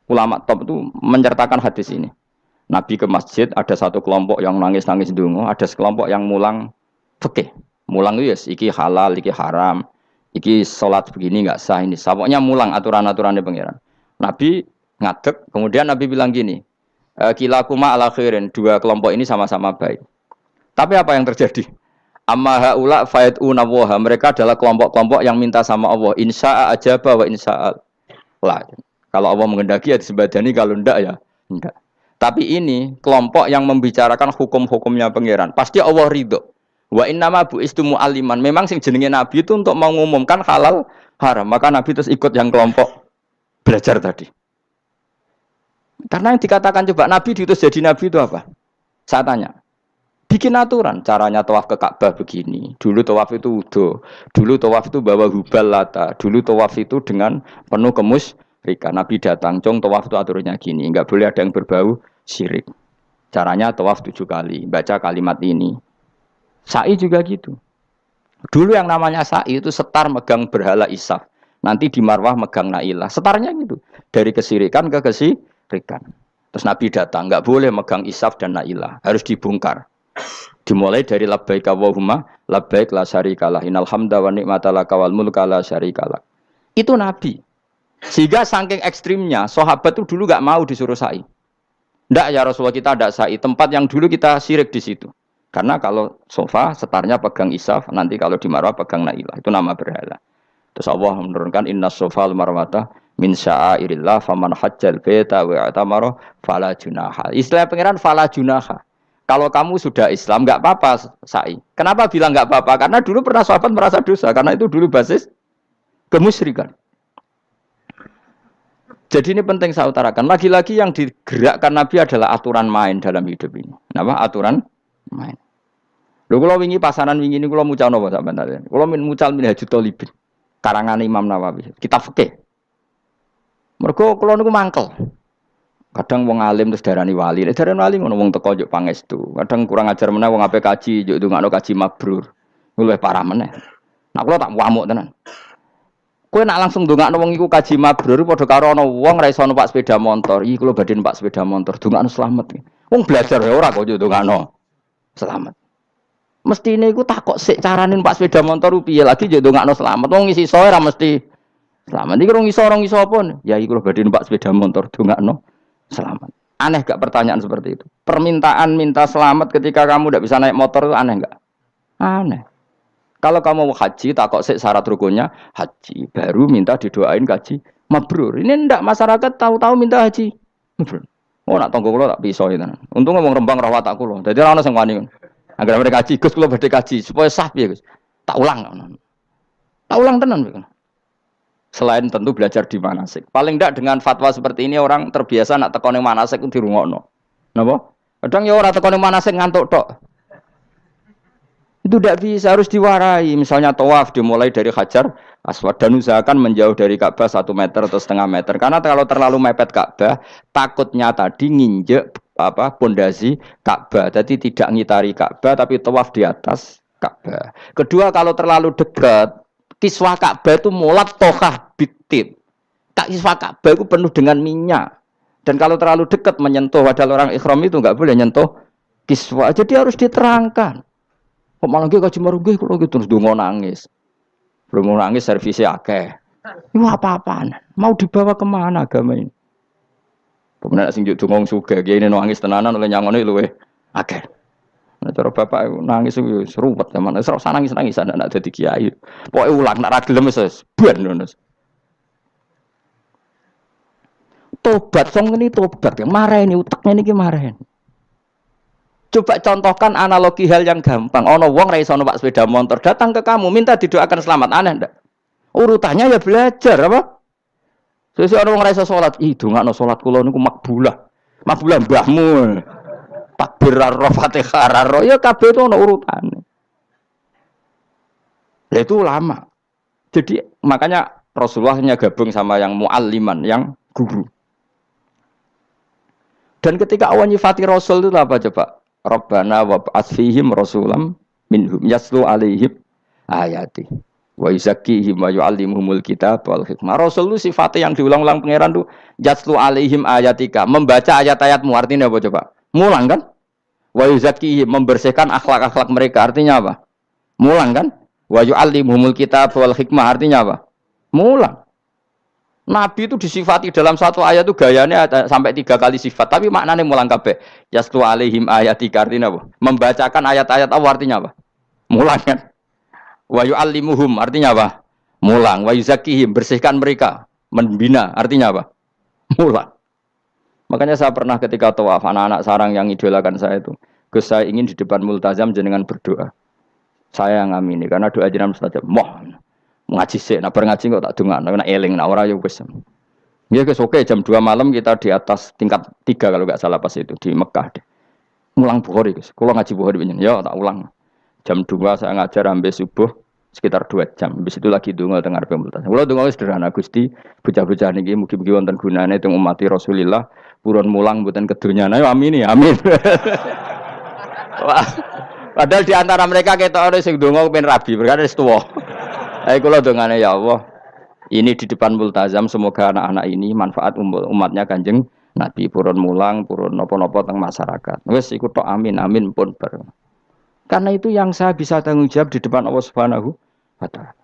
Speaker 1: ulama top itu menyertakan hadis ini. Nabi ke masjid, ada satu kelompok yang nangis-nangis ndonga, ada sekelompok yang mulang fikih. Mulang itu yes, iki halal, iki haram, iki salat begini enggak sah ini. Pokoknya mulang aturan-aturannya pangeran. Nabi ngadeg. Kemudian Nabi bilang gini, kilakuma ala khairin, dua kelompok ini sama-sama baik. Tapi apa yang terjadi? Amma haula fayatuna waha, mereka adalah kelompok-kelompok yang minta sama Allah, insya'a ajaba wa insya'a la. Kalau Allah menghendaki ya disebadani, kalau enggak ya enggak. Tapi ini kelompok yang membicarakan hukum-hukumnya pangeran. Pasti Allah ridho. Wa innama bu'istu mu'alliman. Memang sing jenenge Nabi itu untuk mengumumkan halal haram. Maka Nabi terus ikut yang kelompok belajar tadi. Karena yang dikatakan coba Nabi diutus jadi Nabi itu apa? Saya tanya. Bikin aturan. Caranya tawaf ke Ka'bah begini. Dulu tawaf itu wudu. Dulu tawaf itu bawa hubal lata. Dulu tawaf itu dengan penuh kemusyrikan. Nabi datang. Cong tawaf itu aturannya gini. Enggak boleh ada yang berbau syirik. Caranya tawaf 7 kali. Baca kalimat ini. Sa'i juga gitu. Dulu yang namanya sa'i itu setar megang berhala Isaf. Nanti di Marwah megang Nailah. Setarnya gitu. Dari kesirikan ke kesirikan. Terus Nabi datang. Enggak boleh megang Isaf dan Nailah. Harus dibongkar. Dimulai dari labbaik Allahumma labbaik la syarikalah. Innal hamda wa ni'mata laka wal mulka la syarikalah. Itu Nabi. Sehingga saking ekstrimnya sahabat itu dulu enggak mau disuruh sa'i. Enggak ya Rasulullah, kita ada sa'i. Tempat yang dulu kita syirik di situ. Karena kalau sofa setarnya pegang Isaf, nanti kalau di Marwah pegang Nailah. Itu nama berhala. Terus Allah menurunkan innas sofa al marwata min sya'airillah faman hajjal baita wa i'tamara fala junaha. Istilah pangeran fala junaha. Kalau kamu sudah Islam enggak apa-apa sa'i. Kenapa bilang enggak apa-apa? Karena dulu pernah sahabat merasa dosa, karena itu dulu basis kemusyrikan. Jadi ini penting saya utarakan. Lagi-lagi yang digerakkan Nabi adalah aturan main dalam hidup ini. Apa? Aturan main. Lho kula wingi pasanan wingi niku kula mucal napa sampeyan? Kula mucal Minhajut Thalibin. Karangan Imam Nawawi. Kitab fikih. Mergo kula niku mangkel. Kadang wong alim terus darani wali. Nek darani wali ngono wong teko njuk pangestu. Kadang kurang ajar meneh wong ape kaji njuk ndongakno kaji mabrur. Luwih parah meneh. Nah kula tak wamuk tenan. Kowe nak langsung ndongakno wong iku kaji mabrur padha karo ana wong ra iso numpak sepeda motor. Iki kula badhe numpak sepeda motor, ndongakno slamet. Wong belajar ya ora kok njuk ndongakno selamat. Mestine iku takok sik carane numpak sepeda motor piye lagi njuk ndongakno selamat. Wong isi iso ora mesti selamat. Iki rong iso pun. Ya iku lho badhe numpak sepeda motor ndongakno selamat. Aneh gak pertanyaan seperti itu? Permintaan minta selamat ketika kamu tidak bisa naik motor itu aneh gak? Aneh. Kalau kamu mau haji, takok sik syarat rukunnya haji. Baru minta didoain haji mabrur. Ini ndak masyarakat tahu-tahu minta haji mabrur. Oh nak tonggo kula tak piso itu. Untung ngomong Rembang rawat tak kula. Dadi ora ono sing wani. Agar mereka haji, Gus kula badhe haji supaya sah piye Gus. Tak ulang. Tak ulang tenan. Selain tentu belajar di manasik. Paling tidak dengan fatwa seperti ini orang terbiasa nak tekone manasik ku dirungokno. Napa? Kadang ya ora tekone manasik ngantuk tok. Itu tidak bisa, harus diwarai. Misalnya tawaf dimulai dari Hajar Aswad dan usahakan menjauh dari Ka'bah 1 meter atau setengah meter. Karena kalau terlalu mepet Ka'bah, takutnya tadi nginjek pondasi Ka'bah. Jadi tidak ngitari Ka'bah tapi tawaf di atas Ka'bah. Kedua, kalau terlalu dekat kiswah Ka'bah itu mulat tohah bitib. Kiswah Ka'bah itu penuh dengan minyak. Dan kalau terlalu dekat menyentuh, padahal orang ikhram itu enggak boleh nyentuh kiswah. Jadi harus diterangkan. Kok malah nggih kaji marunggih kula gitu terus ndonga nangis. Belum nangis servisnya akeh. Itu apa-apaan? Mau dibawa kemana agama ini? Kemudian sing juk dongong sugih ini nangis tenanan oleh nyangone luweh akeh. Nah, cara bapak nangis itu seruwet zaman. Wis ora nangis-nangis anak dadi kiai. Pokoke ulang nek ra gelem wis ben ngono. Tobat song ini tobat. Mareni uteknya niki mareni. Coba contohkan analogi hal yang gampang. Ono wong ra iso numpak sepeda motor datang ke kamu minta didoakan selamat, aneh ndak? Urutannya ya belajar apa? Sesuk ono wong ra iso salat, ih dongakno salat kula niku makbulah. Makbulah mbahmu. Takbir ro Fatihah ro ya kabeh itu ono urutane. Lah itu lama. Jadi makanya Rasulullah hanya gabung sama yang mualliman, yang guru. Dan ketika awan nyifati Rasul itu apa coba? Rabbana wab'ats fihim rasulam minhum yaslu alaihim ayati wa yuzakkihim wa yu'allimuhumul kitab wal hikmah. Rasul itu sifatnya yang diulang-ulang pangeran itu yaslu alaihim ayatika, membaca ayat-ayatmu. Artinya apa coba? Mulang kan? Wa yuzakkihim, membersihkan akhlak-akhlak mereka. Artinya apa? Mulang kan? Wa yu'allimuhumul kitab wal hikmah. Artinya apa? Mulang. Nabi itu disifati dalam satu ayat itu gayanya ada sampai 3 kali sifat, tapi maknanya mulang kabeh. Yaslu alaihim ayatika artinya apa? Membacakan ayat-ayat Allah artinya apa? Mulang kan? Wa yu'allimuhum artinya apa? Mulang. Wa yuzakkihim bersihkan mereka, membina artinya apa? Mulang. Makanya saya pernah ketika tawaf anak-anak sarang yang idolakan saya itu, Gus saya ingin di depan multazam jenengan berdoa. Saya yang ngamini karena doa jenengan mustajab. Ngaji sih, nah ngaji kok tak dengar, nah eling, nah orang yang wes. Ya guys, oke jam 2 malam kita di atas tingkat 3 kalau nggak salah pas itu di Mekah deh. Mulang Bukhari guys, kalau ngaji Bukhari begini, ya tak ulang. Jam 2 saya ngajar sampai subuh sekitar 2 jam. Habis itu lagi donga dengar pemultasan. Kalau donga sederhana Gusti, bocah-bocah niki mugi-mugi wonten gunane teng umat Rasulillah, purun mulang mboten kedunya. Nah, amin ya, amin. Wah, padahal di antara mereka ketok ana sing donga kepen rabi, berkata wis tuwa. Ayo kula dongane ya Allah. Ini di depan multazam semoga anak-anak ini manfaat umatnya Kanjeng Nabi purun mulang, purun napa-napa teng masyarakat. Wis iku tok amin amin pun bar. Karena itu yang saya bisa tanggung jawab di depan Allah Subhanahu wa taala.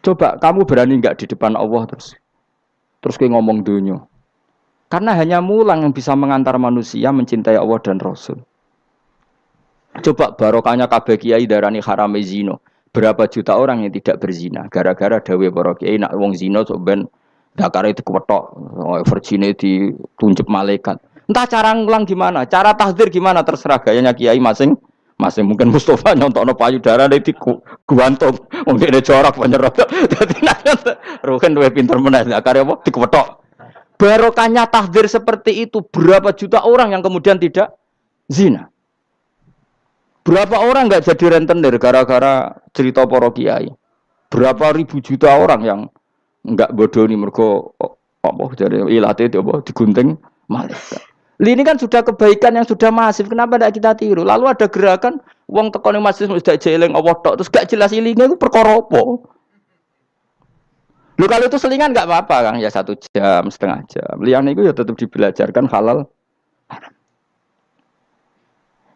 Speaker 1: Coba kamu berani enggak di depan Allah terus kayak ngomong dunia. Karena hanya mulang yang bisa mengantar manusia mencintai Allah dan Rasul. Coba barokahnya kabeh kiai darani harame zina. Berapa juta orang yang tidak berzina gara-gara dawe para kiai nak wong zina sok ben dakare dikwetok, virginity ditunjuk malaikat. Entah cara ngulang gimana, cara tahdzir gimana terserah gayanya kiai masing-masing. Mungkin Mustafa nyontokno payudara di guantum, wong dene jorok penyerot. Dadi nek roken luwih pinter meneh dakare apa dikwetok. Barokahnya tahdzir seperti itu berapa juta orang yang kemudian tidak zina. Berapa orang enggak jadi rentenir gara-gara cerita para kiai? Berapa ribu juta orang yang enggak bodoni mergo apa jare ilate apa digunting malaikat. Ini kan sudah kebaikan yang sudah masif. Kenapa tidak kita tiru? Lalu ada gerakan wong tekone masjid sudah jeleng Allah tok terus gak jelas ilinge itu perkara apa? Lu kalau itu selingan enggak apa-apa Kang, ya 1 jam, setengah jam. Liyane itu ya tetap dibelajarkan halal.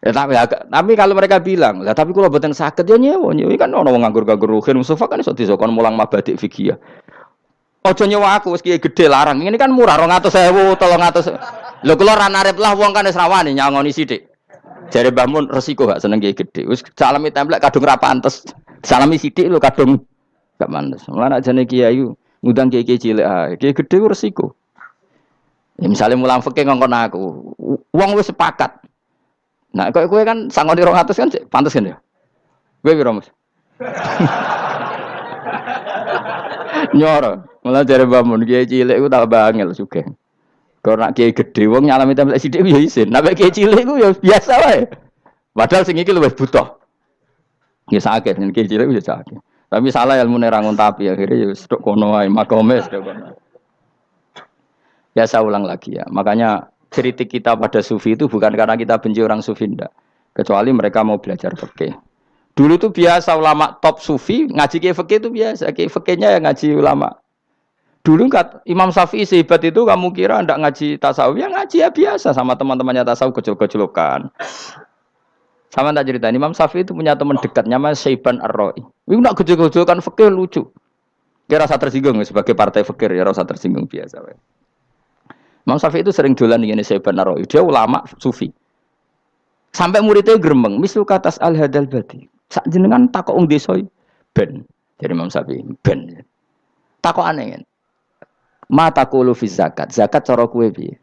Speaker 1: Ya, tapi kalau mereka bilang, lah tapi kalau boten sakit ya nyewa kan ono wong nganggur-nganggur ruhin Mustafa kan iso disokon mulang mabadik fikih. Ojo nyewa aku wis kiye gedhe larang. Ini kan murah 200.000, 300. Lho kula ra narep lah wong kan wis rawani nyangoni sithik. Jare Mbah Mun resiko gak seneng kiye gedhe. Wis salami templek kadung ra pantes. Salami sithik lho kadung gak pantes. Mulane jane kiai ngundang kiai cilik ae. Kiai gedhe ku resiko. Ya misalnya mulang fikih ngongkon aku. Wong wis sepakat. Nah, kowe kan sangoni 200 kan pantes kan ya? Kowe piro, Mas? Nyoro, malah jare bangun kiai cilik ku tak bangel sugih. Kok nak kiai gedhe wong nyalami templek sithik ku ya isin. Nek kiai cilik ku ya biasa wae. Padahal sing iki luwih butuh. Ya sakit, nek kiai cilik ku ya sakit. Tapi salah ilmune ra ngontapi akhirnya ya sedok kono wae makome sedok kono. Ya saya ulang lagi ya. Makanya kritik kita pada sufi itu bukan karena kita benci orang sufi enggak. Kecuali mereka mau belajar fikih. Dulu tuh biasa ulama top sufi ngaji kiai fikih itu biasa. Kiai fikihnya yang ngaji ulama. Dulu kan Imam Syafi'i sehebat itu kamu kira enggak ngaji tasawuf? Ya ngaji ya biasa sama teman-temannya tasawuf kecil-kecilokan. Sama tak cerita Imam Syafi'i itu punya teman dekat namanya Syaiban Ar-Ra'i. Itu enggak kecil-kecilokan fikih lucu. Kira rasa tersinggung sebagai partai fikih ya rasa tersinggung biasa. Imam Syafi'i itu sering dolan ngene Syaiban Ar-Ra'i. Dia ulama sufi. Sampai muridnya gremeng, misal katas al-hadal badi. Sak jenengan takok wong desa ben. Jadi Imam Syafi'i ben. Takok aneh kan. Ma taqulu fi zakat. Zakat cara kowe piye?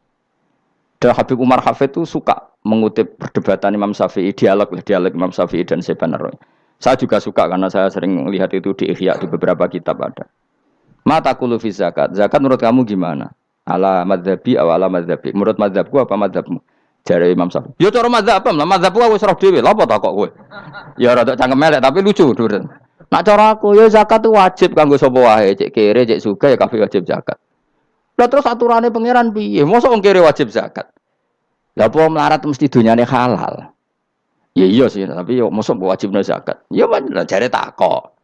Speaker 1: Dan Habib Umar Hafid itu suka mengutip perdebatan Imam Syafi'i, dialog Imam Syafi'i dan Syaiban Ar-Ra'i. Saya juga suka karena saya sering lihat itu di Ihya di beberapa kitab ada. Ma taqulu fi zakat. Zakat menurut kamu gimana? Ala madzhabi aw ala madzhabi. Menurut madzhabku apa madzhabmu? Jare Imam Syafi'i. Ya cara madzhab apa? Madzhabku wis roh dhewe. Lha apa tak kok kowe? Ya rada cangkem elek tapi lucu durun. Nak cara aku ya zakat itu wajib kanggo sapa wae, cek kere, cek sugih ya kabeh wajib zakat. Lah terus aturane pangeran piye? Mosok wong kere wajib zakat. Lah apa melarat mesti dunyane halal. Ya iya sih, tapi yo mosok wajibno zakat. Ya jare tak kok.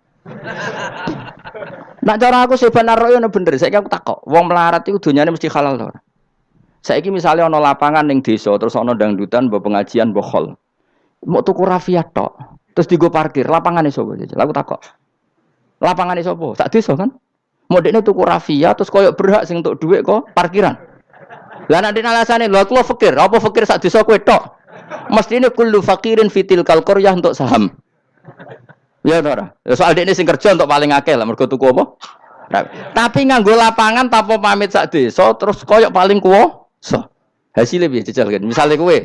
Speaker 1: Nak cara aku Syaiban Ar-Ra'i ono bener, saiki aku takok, wong melarat iku dunyane mesti halal to ora? Saiki misale ana lapangan ning desa terus ana dangdutan mbok pengajian mbok khol. Mbok tuku rafiah tok, terus digo parkir, lapangane sapa jajal? Aku takok. Lapangane sapa? Sak desa kan? Modene tuku rafia terus koyok berhak sing untuk duit kok parkiran. Lah nek alasane lho aku fakir, apa fakir sak desa kowe tok. Mestine kullu fakirin fitil qaryah untuk saham. Ya ora. Soal dekne sing kerja untuk paling akeh lah mergo tuku apa? Tapi nganggo lapangan tanpa pamit sak desa terus koyok paling kuwasa. Hasilnya piye jajal kan. Misale kowe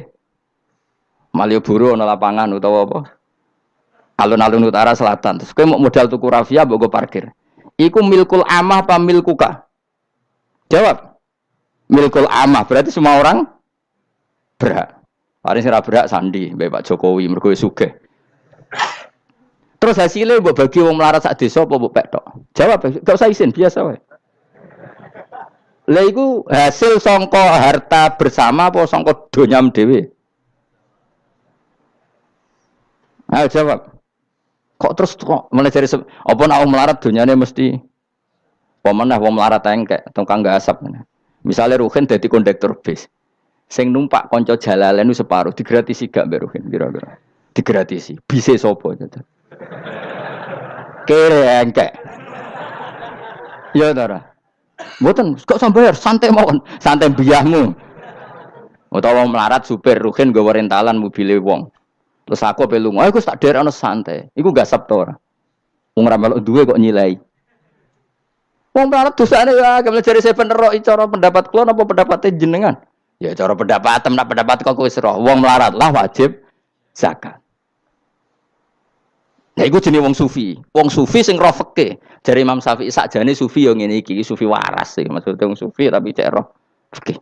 Speaker 1: Malioboro ana lapangan utawa apa? Alun-alun utara selatan. Terus kowe mau modal tuku rafia mbok go parkir. Iku milkul amah apa milkuka? Jawab. Milkul amah berarti semua orang berhak. Paling sing ora berhak sandi mbek Pak Jokowi mergo sugih. Terus hasilnya mbok bagi wong melarat sak desa apa mbok pek tok? Jawab, gak usah izin, biasa wae. Lah iku hasil sangka harta bersama apa sangka donyam dhewe? Ayo jawab. Kok terus kok mulai dari apa nek wong melarat donyane mesti pemenah wong melarat engkek tukang gasap. Misalnya Ruhin dadi kondektur bis. Sing numpak kanca jalalen ku separo digratisi gak mbek Ruhin kira-kira. Digratisi. Bise sapa gitu. Kere engkek. Ya ora. Mboten kok sambayar santai mawon, santai mbiyahmu. Utawa melarat supir Ruhin nggawa rentalan mobile wong. Terus aku ape lunga, aku tak derekno santai. Iku gasap to ora? Wong ra melok duwe kok nyilai. Wong melarat dosane ya, kemle jare seven ero cara pendapat kula napa pendapate jenengan? Ya cara pendapat nak pendapat kok wis roh. Wong melarat lah wajib zakat. Nah iku jenenge wong sufi. Wong sufi sing roh fikih. Jare Imam Syafi'i sakjane sufi yo ngene iki, sufi waras sih. Maksudnya wong sufi tapi cek roh fikih.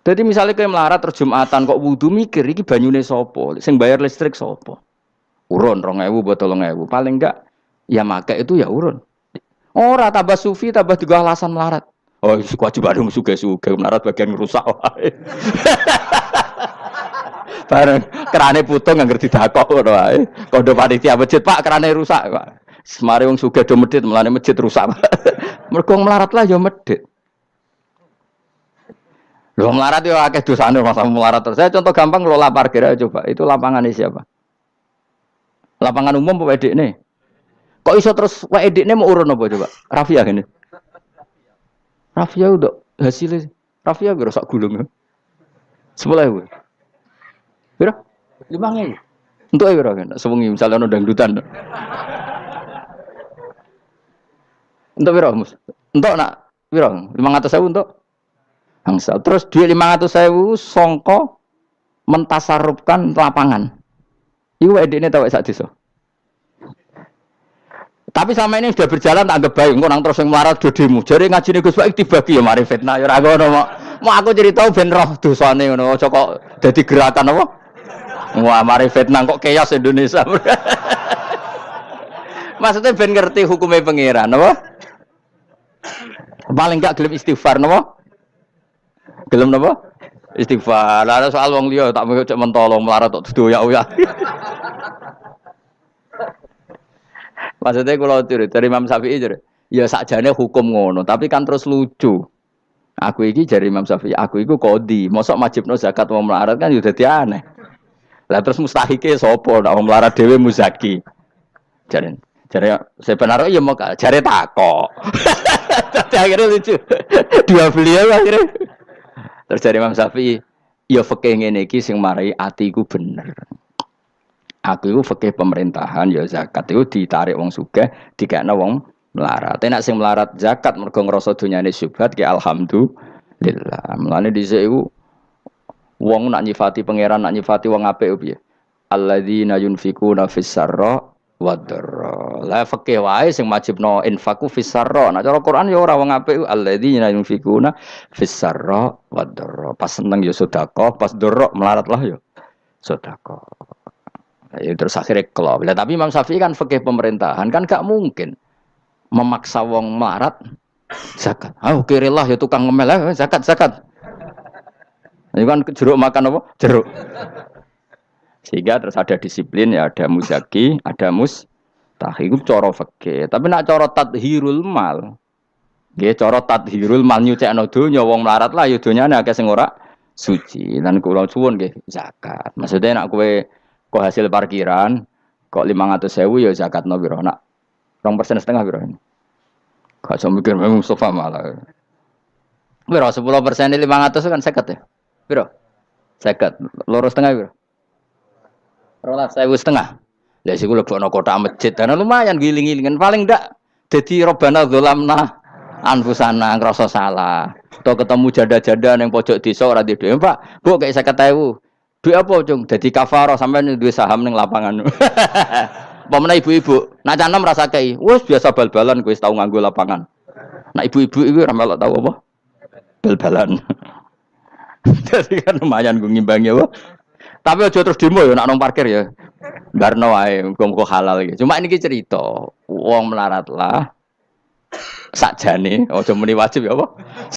Speaker 1: Jadi misalnya kayak melarat terus Jumatan kok wudu mikir iki banyune sapa? Sing bayar listrik sapa? Urun 2.000 buat 3.000. Paling enggak ya make itu ya urun. Ora tambah sufi tambah juga alasan melarat. Oh, kewajiban suge-suge melarat bagian rusak wae. Bareng kerane putung anggar didakok ngono wae. Kondo panitia masjid, Pak, kerane rusak, Pak. Semare wong sugih do medhit, mulane masjid rusak. Mergo melarat lah ya medhit. Lho melarat yo akeh dosane masa melarat terus. Saya contoh gampang ngelola parkir aja coba. Itu lapangannya siapa? Lapangan umum apa edekne? Kok iso terus wae edekne mau urun apa coba? Rafia gini. Rafia udah hasilnya. Rafia kira sak gulung. 10.000. Pira? 5.000. Untuk pira kan? Sewengi misalnya ono dangdutan. Untuk pira, Mus? Untuk nak pira? 500.000 untuk angsal. Terus duit 500.000 songko mentasarrufkan lapangan. Iku edekne tau sak desa. Tapi sama ini sudah berjalan tak anggap baik. Engko nang terus sing melarat dodemu. Jare ngajine Gus Pak dibagi ya mari fitnah ya ora ngono mau aku cerita ben roh dosane ngono. Aja kok dadi gerakan apa? Wah mari fitnah kok keos Indonesia. Maksudnya ben ngerti hukumnya pangeran apa? Paling enggak gelem istighfar napa? Gelem napa? Istighfar. Lah soal wong liya tak mau cek mentolo melarat tok doyak-oyak. Maksudnya kalau dari Imam Syafi'i ya sakjane hukum ngono, tapi kan terus lucu. Aku iki dari Imam Syafi'i, aku iku qadhi. Mosok majibno zakat wong melarat kan ya dadi aneh. Lah terus mustahike sapa nek wong melarat dhewe muzaki. Jare sebenarnya ya mau jare takok. Dadi akhirnya lucu. Dua beliau akhirnya. Terus dari Imam Syafi'i, ya fikih ngene iki sing marai atiku bener. Aku itu fikih pemerintahan ya zakat itu ditarik wong sugih dikekno wong melarat. Nek sing melarat zakat mergo ngrasa dunyane syubhat ki alhamdulillah. Mulane dhisik iku wong nak nyifati pangeran nak nyifati wong apik piye? Alladzina yunfikuna fis sarra wad dharra. La fikih wae sing majibno infaku fis sarra. Nek cara Quran ya ora wong apik alladzina yunfikuna fis sarra wad dharra. Pas seneng ya sedekah, pas dharra melarat lah ya sedekah. Ya, terus akhirnya kelop. Tapi Imam Syafi'i kan fikih pemerintahan kan gak mungkin memaksa wong melarat zakat. Kirilah ya tukang ngemel zakat. Ini kan jeruk makan apa? Jeruk. Sehingga terus ada disiplin ya ada muzaki, ada mustahik itu cara fikih. Tapi nak cara tadhirul mal. Nggih cara tadhirul mal nyucekno donya wong melarat lah ya donyane akeh sing ora suci. Lan kula suwun nggih zakat. Maksudnya nak kowe kok hasil parkiran kok 500.000 ya zakatno piro nak 2,5% piro Gak usah mikir memang Mustafa malah. Biro 10% ini 500 kan seket ya. Biro seket. Loro setengah biro. Rolas 1.500. Lah sik lebokno kotak masjid. Karena lumayan giling-gilingan paling ndak dadi robana dzalamna anfusana ngrasa salah. Atau ketemu janda-janda yang pojok desa ora di dhuwit. Pak, Bu kayak 50.000. Duit apa, Cung? Dadi kafarah sampean duwe saham ning lapangan. Pemene ibu-ibu, nak canem rasa kei. Wes biasa bal-balan kowe tau nganggo lapangan. Nak ibu-ibu iku ora melok tau apa? Bal-balan. Jadi kan lumayan gue ngimbangi apa. Tapi aja terus demo ya nak nang parkir ya. Barno wae muga-muga halal iki. Cuma ini cerita, wong melarat lah sakjane aja muni wajib ya apa.